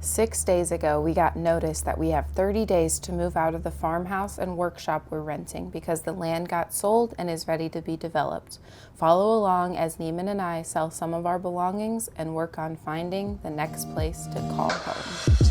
6 days ago, we got notice that we have 30 days to move out of the farmhouse and workshop we're renting because the land got sold and is ready to be developed. Follow along as Neiman and I sell some of our belongings and work on finding the next place to call home.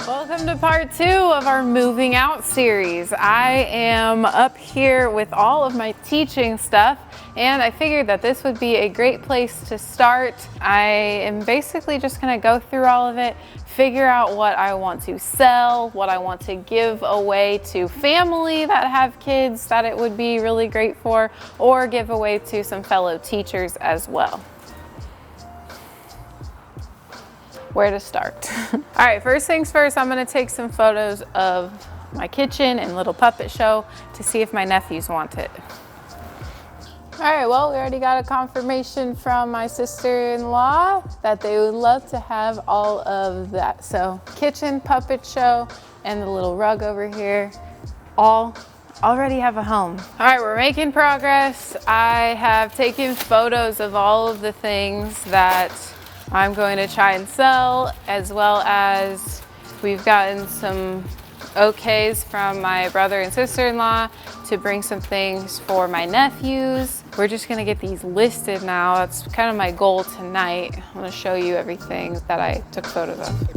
Welcome to part 2 of our moving out series. I am up here with all of my teaching stuff, and I figured that this would be a great place to start. I am basically just going to go through all of it, figure out what I want to sell, what I want to give away to family that have kids that it would be really great for, or give away to some fellow teachers as well. Where to start? All right, first things first, I'm gonna take some photos of my kitchen and little puppet show to see if my nephews want it. All right, well, we already got a confirmation from my sister-in-law that they would love to have all of that. So kitchen, puppet show, and the little rug over here, all already have a home. All right, we're making progress. I have taken photos of all of the things that I'm going to try and sell, as well as we've gotten some okays from my brother and sister-in-law to bring some things for my nephews. We're just gonna get these listed now. That's kind of my goal tonight. I'm gonna show you everything that I took photos of.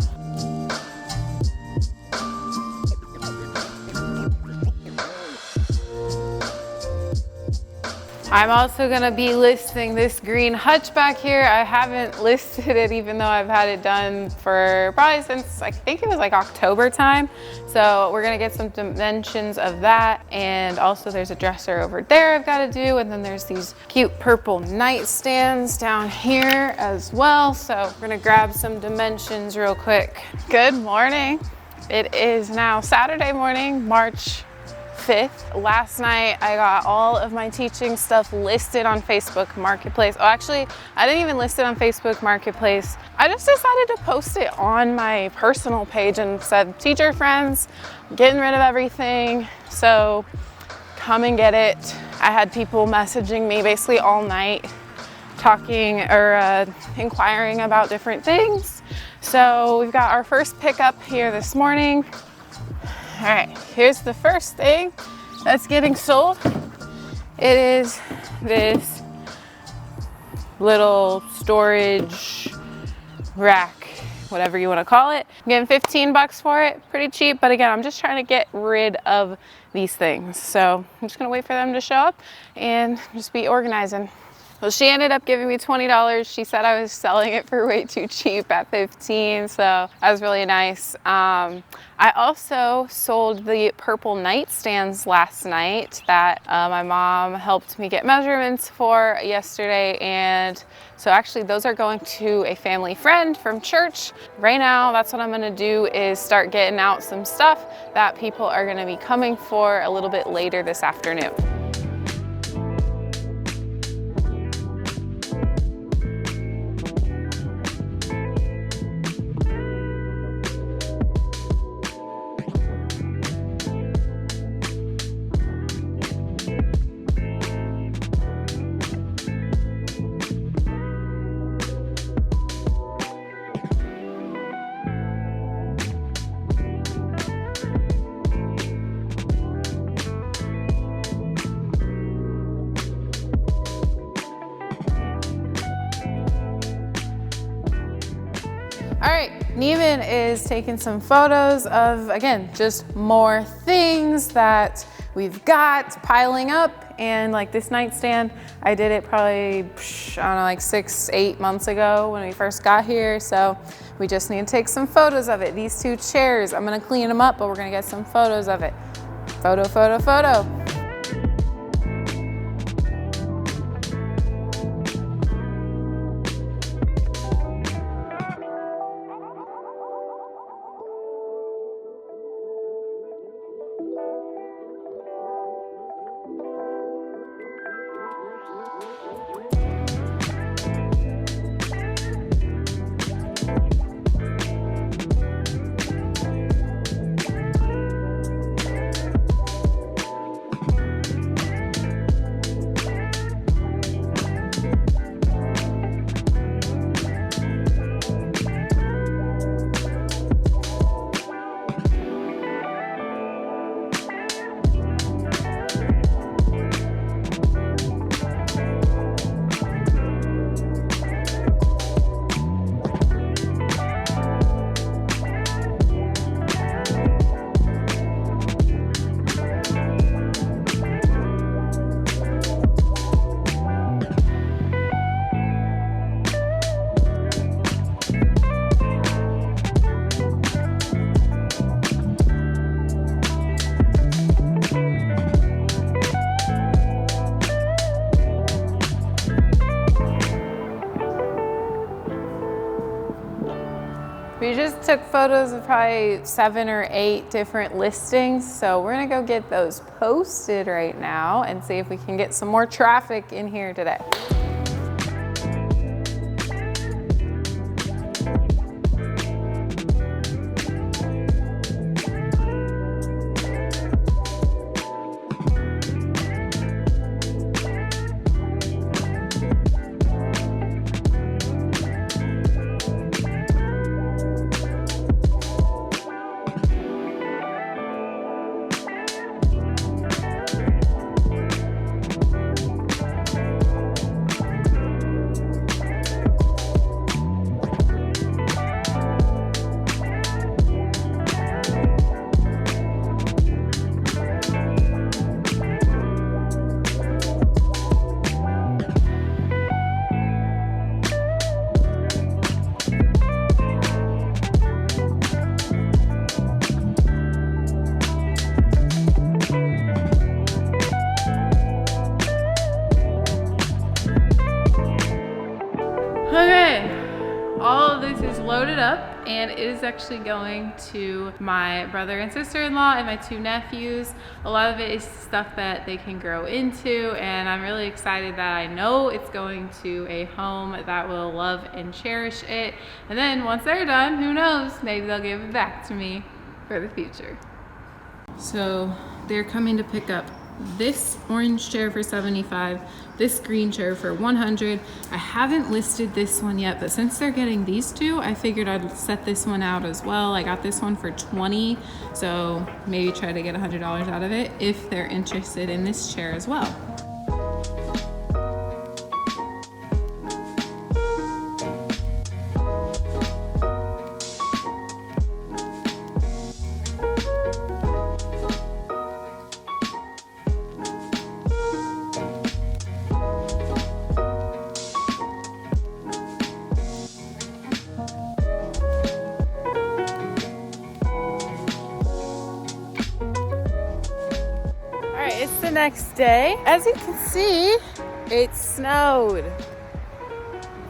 I'm also gonna be listing this green hutch back here. I haven't listed it even though I've had it done for probably since I think it was like October time. So we're gonna get some dimensions of that. And also there's a dresser over there I've gotta do. And then there's these cute purple nightstands down here as well. So we're gonna grab some dimensions real quick. Good morning. It is now Saturday morning, March 5th. Last night I got all of my teaching stuff listed on Facebook Marketplace. Oh, actually, I didn't even list it on Facebook Marketplace. I just decided to post it on my personal page and said, teacher friends, getting rid of everything, so come and get it. I had people messaging me basically all night talking or inquiring about different things. So we've got our first pickup here this morning. All right, here's the first thing that's getting sold. It is this little storage rack, whatever you want to call it. I'm getting 15 bucks for it, pretty cheap, but again, I'm just trying to get rid of these things. So I'm just gonna wait for them to show up and just be organizing. Well, she ended up giving me $20. She said I was selling it for way too cheap at 15, so that was really nice. I also sold the purple nightstands last night that my mom helped me get measurements for yesterday, and so actually those are going to a family friend from church. Right now, that's what I'm gonna do is start getting out some stuff that people are gonna be coming for a little bit later this afternoon. All right, Neiman is taking some photos of, again, just more things that we've got piling up. And like this nightstand, I did it probably, I don't know, like 6-8 months ago when we first got here. So we just need to take some photos of it. These 2 chairs, I'm gonna clean them up, but we're gonna get some photos of it. Photo, photo, photo. took photos of probably 7 or 8 different listings. So we're gonna go get those posted right now and see if we can get some more traffic in here today. Okay, all of this is loaded up and it is actually going to my brother and sister-in-law and my 2 nephews. A lot of it is stuff that they can grow into, and I'm really excited that I know it's going to a home that will love and cherish it. And then once they're done, who knows, maybe they'll give it back to me for the future. So they're coming to pick up this orange chair for $75, this green chair for $100. I haven't listed this one yet, but since they're getting these 2, I figured I'd set this one out as well. I got this one for $20, so maybe try to get $100 out of it if they're interested in this chair as well. It's the next day. As you can see, it snowed.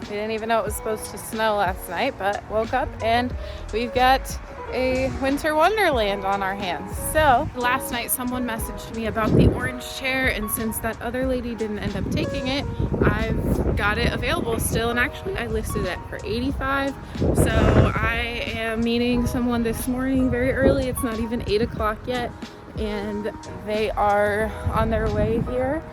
We didn't even know it was supposed to snow last night, but woke up and we've got a winter wonderland on our hands. So last night someone messaged me about the orange chair, and since that other lady didn't end up taking it, I've got it available still, and actually I listed it for $85. So I am meeting someone this morning very early. It's not even 8 o'clock yet, and they are on their way here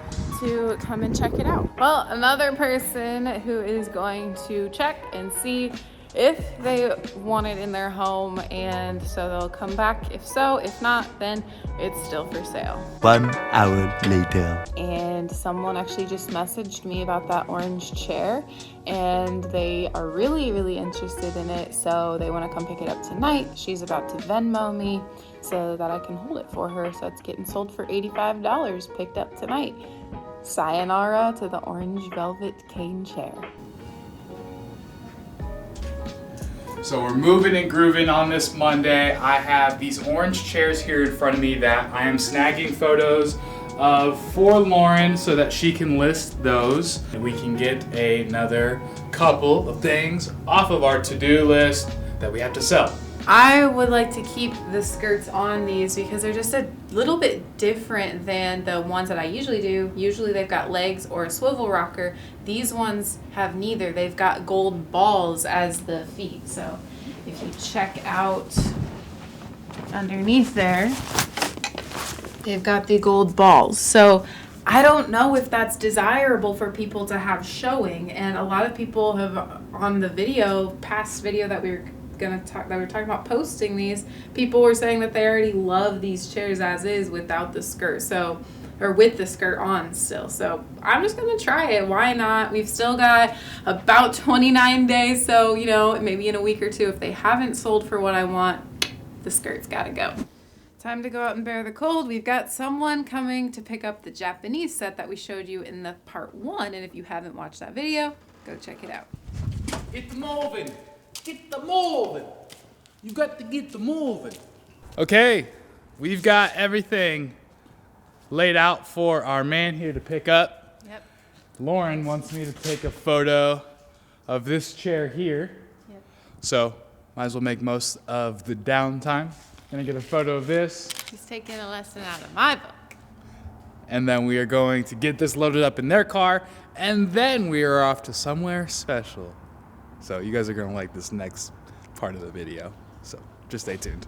to come and check it out. Well, another person who is going to check and see if they want it in their home, and so they'll come back if so. If not, then it's still for sale. 1 hour later. And someone actually just messaged me about that orange chair, and they are really interested in it, so they want to come pick it up tonight. She's about to Venmo me so that I can hold it for her. So it's getting sold for $85, picked up tonight. Sayonara to the orange velvet cane chair. So we're moving and grooving on this Monday. I have these orange chairs here in front of me that I am snagging photos of for Lauren so that she can list those. And we can get another couple of things off of our to-do list that we have to sell. I would like to keep the skirts on these because they're just a little bit different than the ones that I usually do. Usually they've got legs or a swivel rocker. These ones have neither. They've got gold balls as the feet. So if you check out underneath there, they've got the gold balls. So I don't know if that's desirable for people to have showing. And a lot of people have on the video, past video that we were talking about posting these, people were saying that they already love these chairs as is without the skirt, so, or with the skirt on still. So I'm just gonna try it. Why not? We've still got about 29 days, so you know, maybe in a week or two, if they haven't sold for what I want, the skirt's gotta go. Time to go out and bear the cold. We've got someone coming to pick up the Japanese set that we showed you in the part 1, and if you haven't watched that video, go check it out. Get the moving. Get the moving. You got to get the moving. Okay, we've got everything laid out for our man here to pick up. Yep. Lauren wants me to take a photo of this chair here. Yep. So Might as well make most of the downtime. Gonna get a photo of this. He's taking a lesson out of my book. And then we are going to get this loaded up in their car, and then we are off to somewhere special. So you guys are gonna like this next part of the video. So just stay tuned.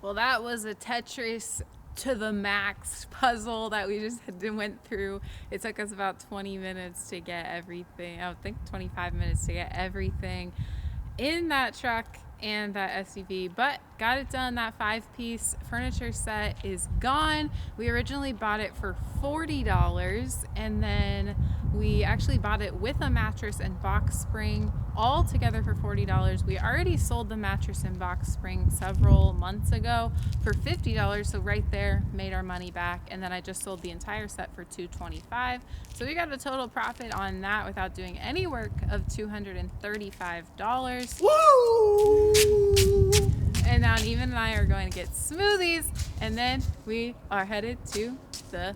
Well, that was a Tetris to the max puzzle that we just went through. It took us about 20 minutes to get everything. I think 25 minutes to get everything in that truck and that SUV, but got it done. That 5-piece furniture set is gone. We originally bought it for $40, and then we actually bought it with a mattress and box spring all together for $40. We already sold the mattress and box spring several months ago for $50, so right there made our money back. And then I just sold the entire set for $225, so we got a total profit on that without doing any work of $235. Woo! And now Eva and I are going to get smoothies, and then we are headed to the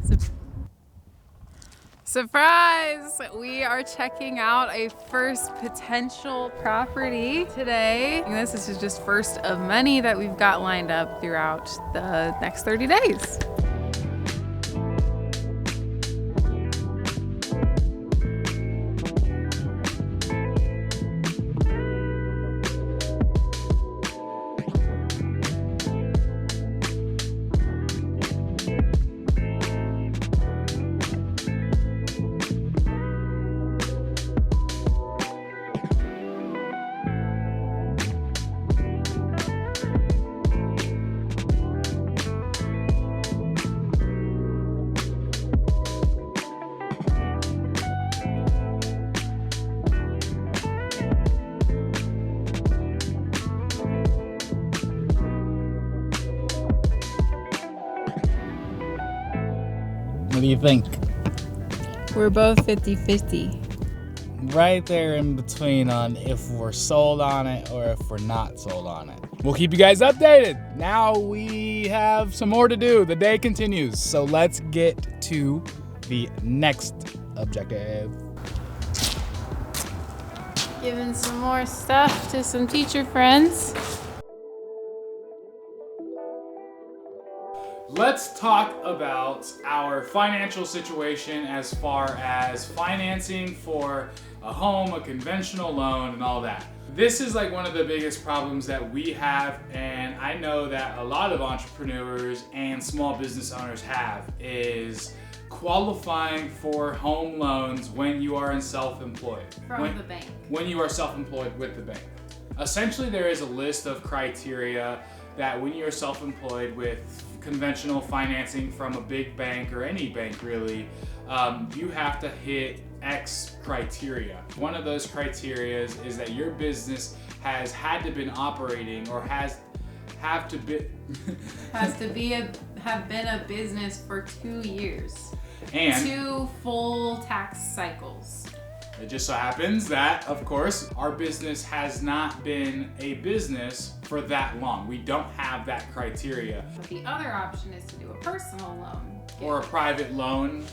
surprise! We are checking out a first potential property today. And this is just first of many that we've got lined up throughout the next 30 days. What do you think? We're both 50-50. Right there in between on if we're sold on it or if we're not sold on it. We'll keep you guys updated. Now we have some more to do. The day continues. So let's get to the next objective. Giving some more stuff to some teacher friends. Let's talk about our financial situation as far as financing for a home, a conventional loan, and all that. This is like one of the biggest problems that we have, and I know that a lot of entrepreneurs and small business owners have, is qualifying for home loans when you are in self-employed. From the bank. When you are self-employed with the bank. Essentially, there is a list of criteria that when you're self-employed with conventional financing from a big bank or any bank really, you have to hit X criteria. One of those criteria is that your business has had to been operating or have been a business for 2 years and 2 full tax cycles. It just so happens that, of course, our business has not been a business for that long. We don't have that criteria. But the other option is to do a personal loan. Or a private loan.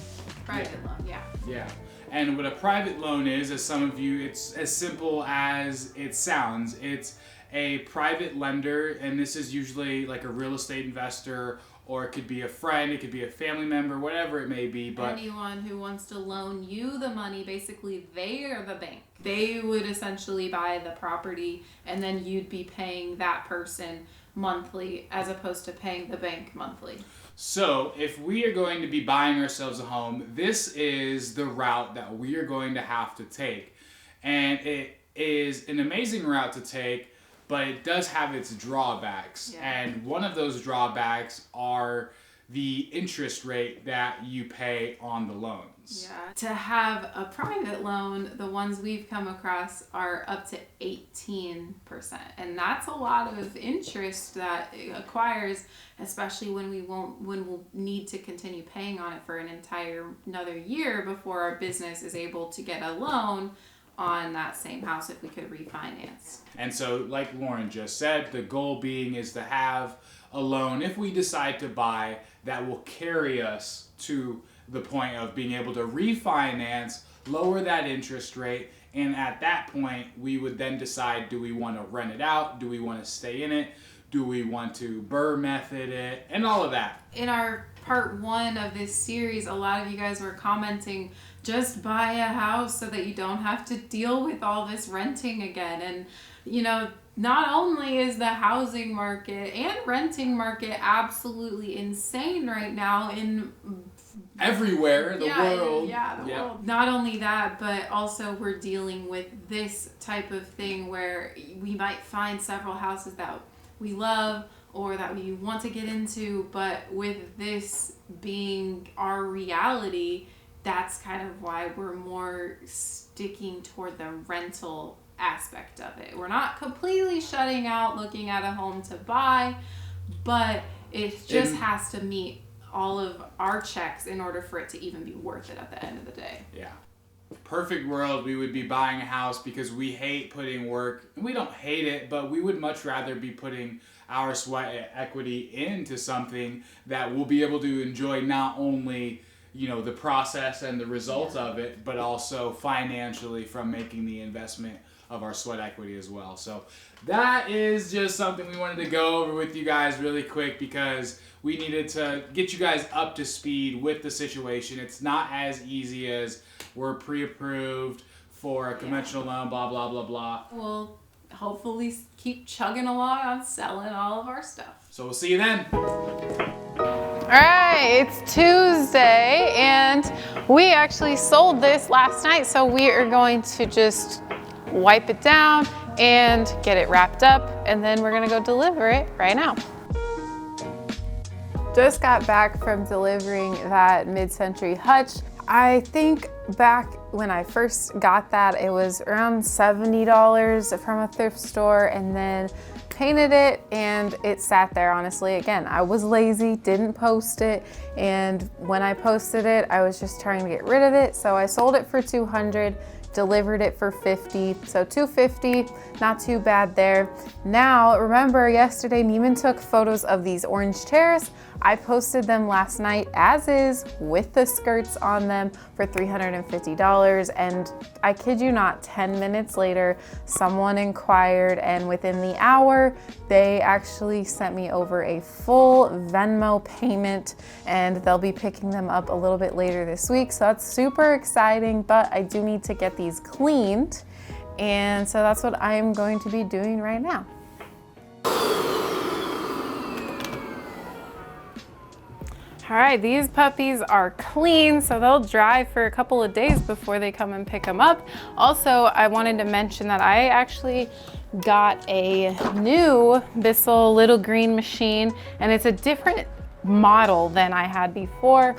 Private loan, yeah. Yeah. And what a private loan is, as some of you, it's as simple as it sounds. It's a private lender, and this is usually like a real estate investor, or it could be a friend, it could be a family member, whatever it may be. But anyone who wants to loan you the money, basically they are the bank. They would essentially buy the property, and then you'd be paying that person monthly as opposed to paying the bank monthly. So if we are going to be buying ourselves a home, this is the route that we are going to have to take. And it is an amazing route to take, but it does have its drawbacks. Yeah. And one of those drawbacks are the interest rate that you pay on the loans. Yeah. To have a private loan, the ones we've come across are up to 18%. And that's a lot of interest that it acquires, especially when we'll need to continue paying on it for another year before our business is able to get a loan on that same house if we could refinance. And so, like Lauren just said, the goal being is to have a loan, if we decide to buy, that will carry us to the point of being able to refinance, lower that interest rate, And at that point, we would then decide, do we want to rent it out? Do we want to stay in it? Do we want to Burr method it? And all of that. In our part 1 of this series, a lot of you guys were commenting, just buy a house so that you don't have to deal with all this renting again. And, you know, not only is the housing market and renting market absolutely insane right now in everywhere, the world. World. Not only that, but also we're dealing with this type of thing where we might find several houses that we love or that we want to get into, but with this being our reality, that's kind of why we're more sticking toward the rental aspect of it. We're not completely shutting out looking at a home to buy, but it just has to meet all of our checks in order for it to even be worth it at the end of the day. Yeah. Perfect world, we would be buying a house because we hate putting work. We don't hate it, but we would much rather be putting our sweat equity into something that we'll be able to enjoy not only, you know, the process and the results of it, but also financially from making the investment of our sweat equity as well. So that is just something we wanted to go over with you guys really quick because we needed to get you guys up to speed with the situation. It's not as easy as we're pre-approved for a conventional loan, blah, blah, blah, blah. We'll hopefully keep chugging along on selling all of our stuff. So we'll see you then. All right, it's Tuesday and we actually sold this last night, so we are going to just wipe it down and get it wrapped up, and then we're gonna go deliver it right now. Just got back from delivering that mid-century Hutch. I think back when I first got that, it was around $70 from a thrift store, and then painted it and it sat there. Honestly, again, I was lazy, didn't post it, and when I posted it, I was just trying to get rid of it, so I sold it for $200, delivered it for $50, so $250, not too bad there. Now, remember yesterday Neiman took photos of these orange chairs. I posted them last night as is with the skirts on them for $350, and I kid you not, 10 minutes later, someone inquired, and within the hour, they actually sent me over a full Venmo payment, and they'll be picking them up a little bit later this week, so that's super exciting, but I do need to get these cleaned, and so that's what I'm going to be doing right now. All right, these puppies are clean, so they'll dry for a couple of days before they come and pick them up. Also, I wanted to mention that I actually got a new Bissell little green machine, and it's a different model than I had before.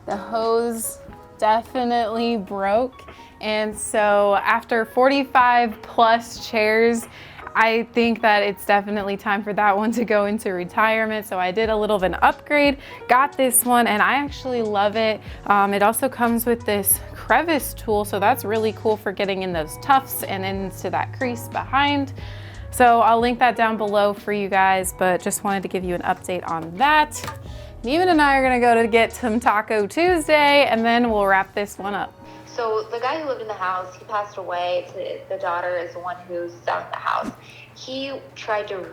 The hose definitely broke, and so after 45 plus chairs, I think that it's definitely time for that one to go into retirement. So I did a little of an upgrade, got this one, and I actually love it. It also comes with this crevice tool, so that's really cool for getting in those tufts and into that crease behind. So I'll link that down below for you guys, but just wanted to give you an update on that. Neiman and I are gonna go to get some Taco Tuesday, and then we'll wrap this one up. So the guy who lived in the house, he passed away. The daughter is the one who's selling the house. He tried to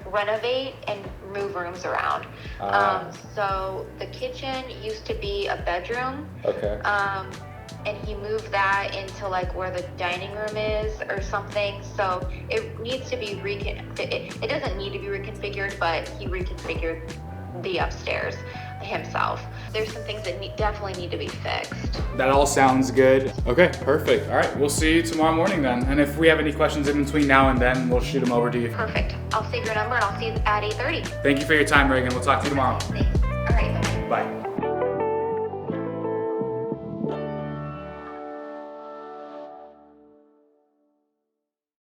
renovate and move rooms around. So the kitchen used to be a bedroom. Okay. And he moved that into like where the dining room is or something. So it needs to be it doesn't need to be reconfigured, but he reconfigured the upstairs himself. There's some things that definitely need to be fixed. That all sounds good. Okay, perfect. All right, we'll see you tomorrow morning then. And if we have any questions in between now and then, we'll shoot them over to you. Perfect. I'll save your number and I'll see you at 8:30. Thank you for your time, Reagan. We'll talk to you tomorrow. Thanks. All right, bye. Bye.